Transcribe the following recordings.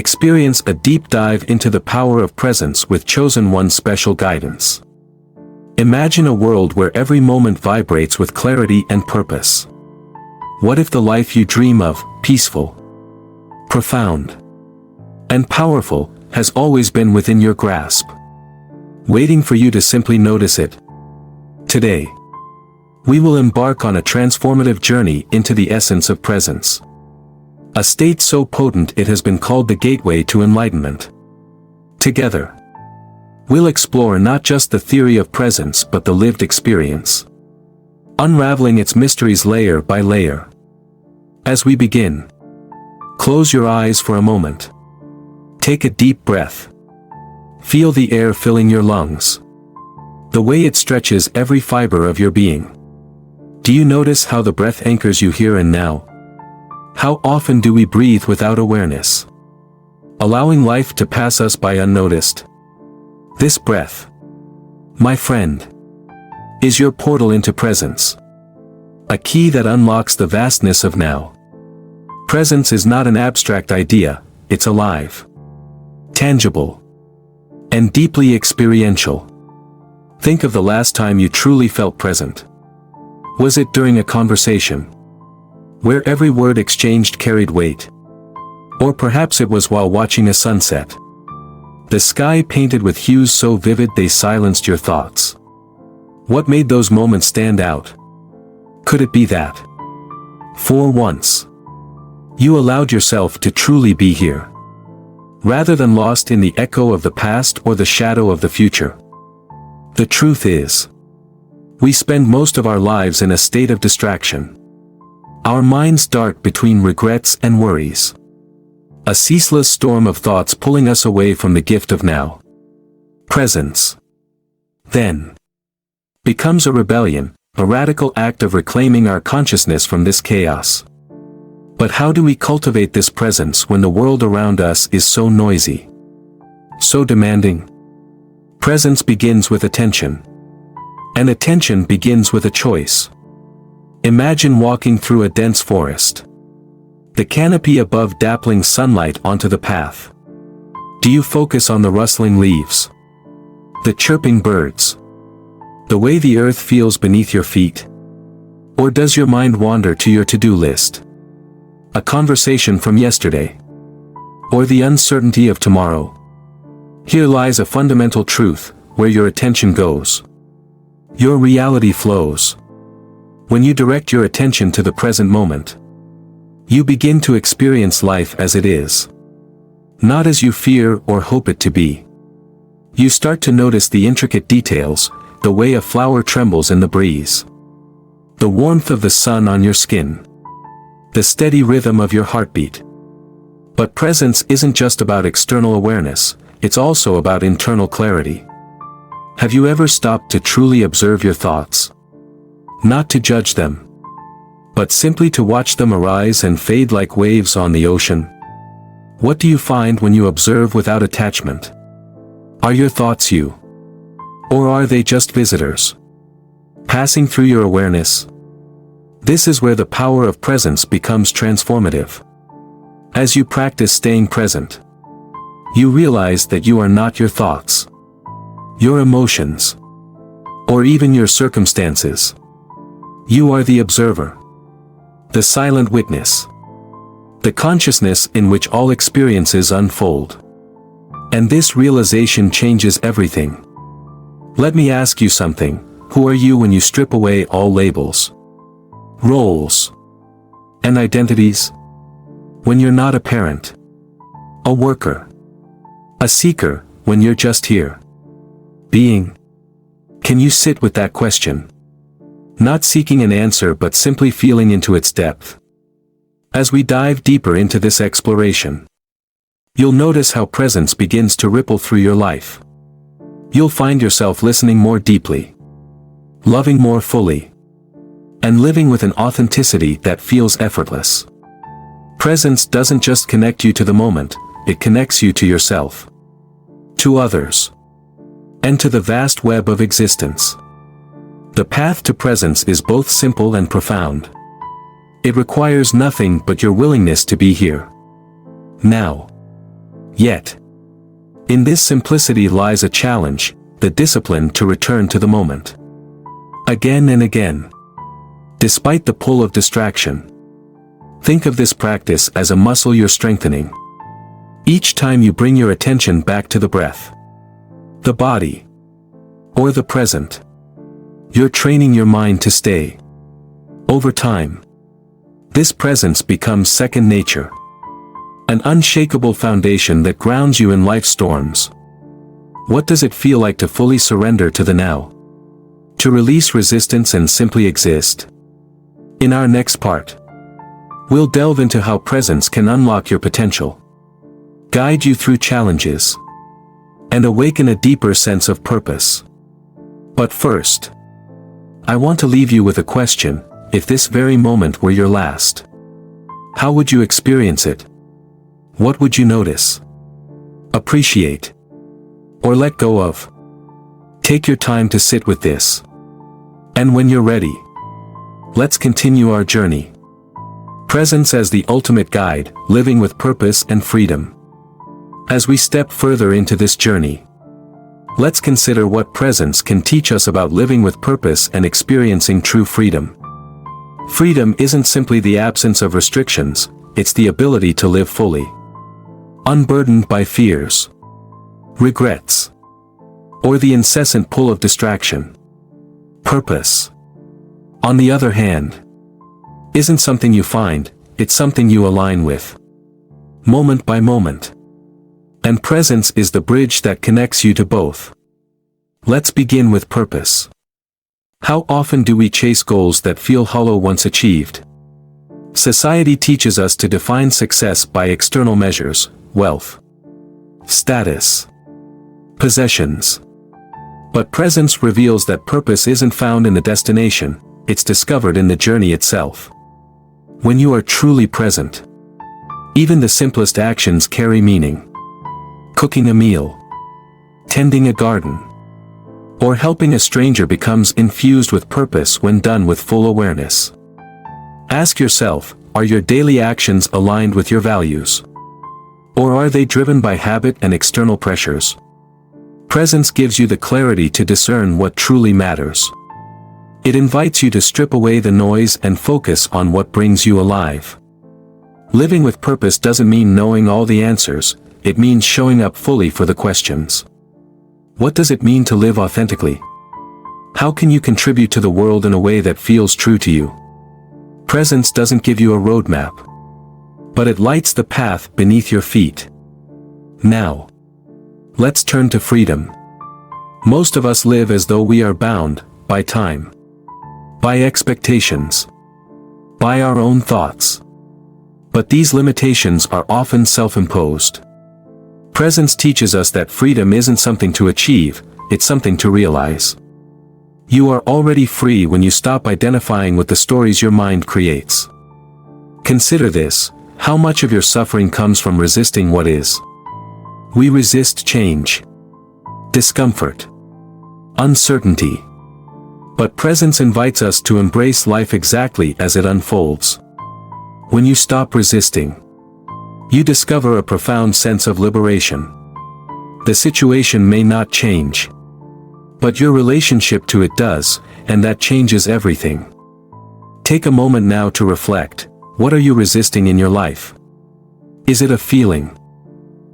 Experience a deep dive into the power of presence with Chosen One's special guidance. Imagine a world where every moment vibrates with clarity and purpose. What if the life you dream of, peaceful, profound, and powerful, has always been within your grasp, waiting for you to simply notice it? Today, we will embark on a transformative journey into the essence of presence. A state so potent it has been called the gateway to enlightenment. Together, we'll explore not just the theory of presence but the lived experience, unraveling its mysteries layer by layer. As we begin, close your eyes for a moment. Take a deep breath. Feel the air filling your lungs, the way it stretches every fiber of your being. Do you notice how the breath anchors you here and now? How often do we breathe without awareness, allowing life to pass us by unnoticed? This breath, my friend, is your portal into presence, a key that unlocks the vastness of now. Presence is not an abstract idea, it's alive, tangible, and deeply experiential. Think of the last time you truly felt present. Was it during a conversation, where every word exchanged carried weight? Or perhaps it was while watching a sunset, the sky painted with hues so vivid they silenced your thoughts. What made those moments stand out? Could it be that, for once, you allowed yourself to truly be here, rather than lost in the echo of the past or the shadow of the future? The truth is, we spend most of our lives in a state of distraction. Our minds dart between regrets and worries, a ceaseless storm of thoughts pulling us away from the gift of now. Presence, then, becomes a rebellion, a radical act of reclaiming our consciousness from this chaos. But how do we cultivate this presence when the world around us is so noisy, so demanding? Presence begins with attention. And attention begins with a choice. Imagine walking through a dense forest, the canopy above dappling sunlight onto the path. Do you focus on the rustling leaves, the chirping birds, the way the earth feels beneath your feet? Or does your mind wander to your to-do list, a conversation from yesterday, or the uncertainty of tomorrow? Here lies a fundamental truth: where your attention goes, your reality flows. When you direct your attention to the present moment, you begin to experience life as it is, not as you fear or hope it to be. You start to notice the intricate details, the way a flower trembles in the breeze, the warmth of the sun on your skin, the steady rhythm of your heartbeat. But presence isn't just about external awareness, it's also about internal clarity. Have you ever stopped to truly observe your thoughts? Not to judge them, but simply to watch them arise and fade like waves on the ocean? What do you find when you observe without attachment? Are your thoughts you? Or are they just visitors, passing through your awareness? This is where the power of presence becomes transformative. As you practice staying present, you realize that you are not your thoughts, your emotions, or even your circumstances. You are the observer, the silent witness, the consciousness in which all experiences unfold. And this realization changes everything. Let me ask you something: who are you when you strip away all labels, roles, and identities? When you're not a parent, a worker, a seeker, when you're just here, being? Can you sit with that question? Not seeking an answer but simply feeling into its depth. As we dive deeper into this exploration, you'll notice how presence begins to ripple through your life. You'll find yourself listening more deeply, loving more fully, and living with an authenticity that feels effortless. Presence doesn't just connect you to the moment, it connects you to yourself, to others, and to the vast web of existence. The path to presence is both simple and profound. It requires nothing but your willingness to be here, now, Yet, in this simplicity lies a challenge, the discipline to return to the moment. Again and again. Despite the pull of distraction. Think of this practice as a muscle you're strengthening. Each time you bring your attention back to the breath, the body, or the present, you're training your mind to stay. Over time, this presence becomes second nature. An unshakable foundation that grounds you in life's storms. What does it feel like to fully surrender to the now? To release resistance and simply exist? In our next part, we'll delve into how presence can unlock your potential, guide you through challenges, and awaken a deeper sense of purpose. But first, I want to leave you with a question: if this very moment were your last, how would you experience it? What would you notice, appreciate, or let go of? Take your time to sit with this. And when you're ready, let's continue our journey. Presence as the ultimate guide, living with purpose and freedom. As we step further into this journey, let's consider what presence can teach us about living with purpose and experiencing true freedom. Freedom isn't simply the absence of restrictions, it's the ability to live fully, unburdened by fears, regrets, or the incessant pull of distraction. Purpose, on the other hand, isn't something you find, it's something you align with, moment by moment. And presence is the bridge that connects you to both. Let's begin with purpose. How often do we chase goals that feel hollow once achieved? Society teaches us to define success by external measures: wealth, status, possessions. But presence reveals that purpose isn't found in the destination, it's discovered in the journey itself. When you are truly present, even the simplest actions carry meaning. Cooking a meal, tending a garden, or helping a stranger becomes infused with purpose when done with full awareness. Ask yourself, are your daily actions aligned with your values? Or are they driven by habit and external pressures? Presence gives you the clarity to discern what truly matters. It invites you to strip away the noise and focus on what brings you alive. Living with purpose doesn't mean knowing all the answers, it means showing up fully for the questions. What does it mean to live authentically? How can you contribute to the world in a way that feels true to you? Presence doesn't give you a roadmap, but it lights the path beneath your feet. Now, let's turn to freedom. Most of us live as though we are bound by time, by expectations, by our own thoughts. But these limitations are often self-imposed. Presence teaches us that freedom isn't something to achieve, it's something to realize. You are already free when you stop identifying with the stories your mind creates. Consider this: how much of your suffering comes from resisting what is? We resist change, discomfort, uncertainty. But presence invites us to embrace life exactly as it unfolds. When you stop resisting, you discover a profound sense of liberation. The situation may not change, but your relationship to it does, and that changes everything. Take a moment now to reflect. What are you resisting in your life? Is it a feeling,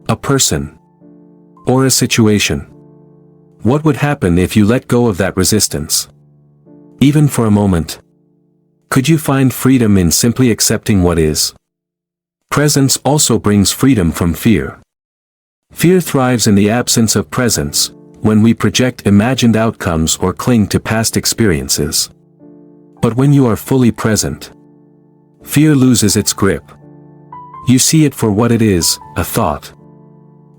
a person, or a situation? What would happen if you let go of that resistance? Even for a moment. Could you find freedom in simply accepting what is? Presence also brings freedom from fear. Fear thrives in the absence of presence, when we project imagined outcomes or cling to past experiences. But when you are fully present, fear loses its grip. You see it for what it is: a thought,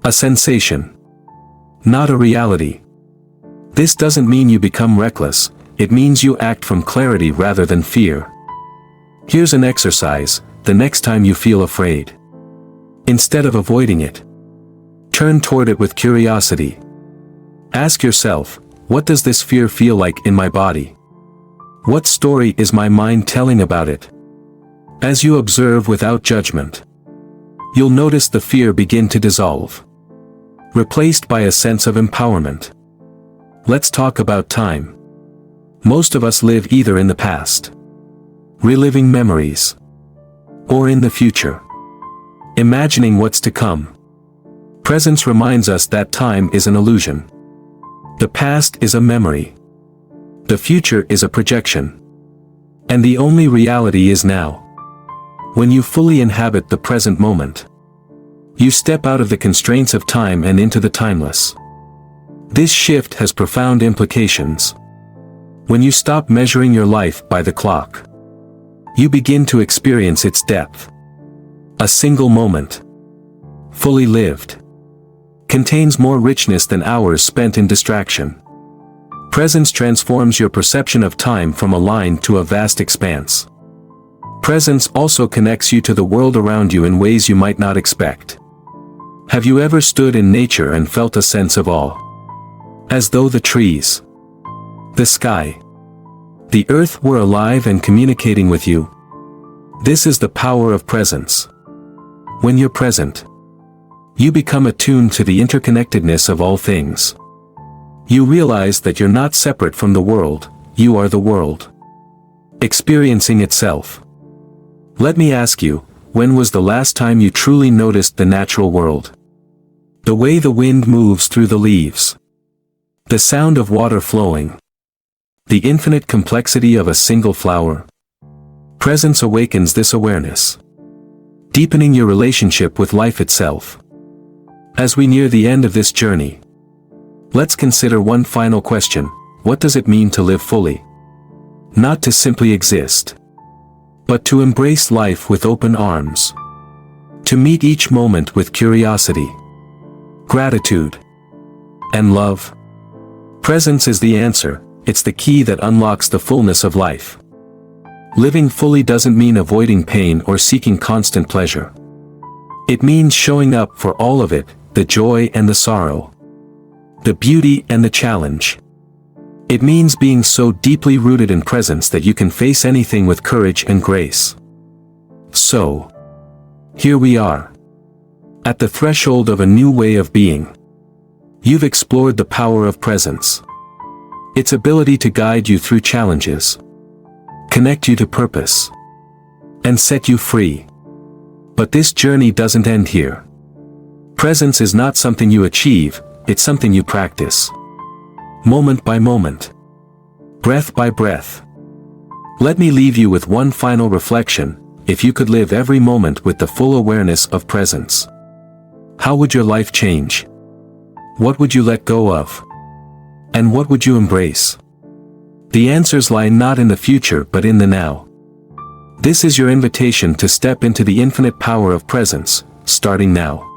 a sensation, not a reality. This doesn't mean you become reckless, it means you act from clarity rather than fear. Here's an exercise: the next time you feel afraid, instead of avoiding it, turn toward it with curiosity. Ask yourself, what does this fear feel like in my body? What story is my mind telling about it? As you observe without judgment, You'll notice the fear begin to dissolve, replaced by a sense of empowerment. Let's talk about time. Most of us live either in the past, reliving memories, or in the future, imagining what's to come. Presence reminds us that time is an illusion. The past is a memory. The future is a projection. And the only reality is now. When you fully inhabit the present moment, you step out of the constraints of time and into the timeless. This shift has profound implications. When you stop measuring your life by the clock, you begin to experience its depth. A single moment, fully lived, contains more richness than hours spent in distraction. Presence transforms your perception of time from a line to a vast expanse. Presence also connects you to the world around you in ways you might not expect. Have you ever stood in nature and felt a sense of awe? As though the trees, the sky, the earth were alive and communicating with you. This is the power of presence. When you're present, you become attuned to the interconnectedness of all things. You realize that you're not separate from the world, you are the world, experiencing itself. Let me ask you, when was the last time you truly noticed the natural world? The way the wind moves through the leaves, the sound of water flowing, the infinite complexity of a single flower. Presence awakens this awareness, deepening your relationship with life itself. As we near the end of this journey, let's consider one final question. What does it mean to live fully? Not to simply exist, but to embrace life with open arms. To meet each moment with curiosity, gratitude, and love. Presence is the answer, it's the key that unlocks the fullness of life. Living fully doesn't mean avoiding pain or seeking constant pleasure. It means showing up for all of it, the joy and the sorrow, the beauty and the challenge. It means being so deeply rooted in presence that you can face anything with courage and grace. So, here we are, at the threshold of a new way of being. You've explored the power of presence, its ability to guide you through challenges, connect you to purpose, and set you free. But this journey doesn't end here. Presence is not something you achieve, it's something you practice. Moment by moment, breath by breath. Let me leave you with one final reflection. If you could live every moment with the full awareness of presence, how would your life change? What would you let go of? And what would you embrace? The answers lie not in the future but in the now. This is your invitation to step into the infinite power of presence, starting now.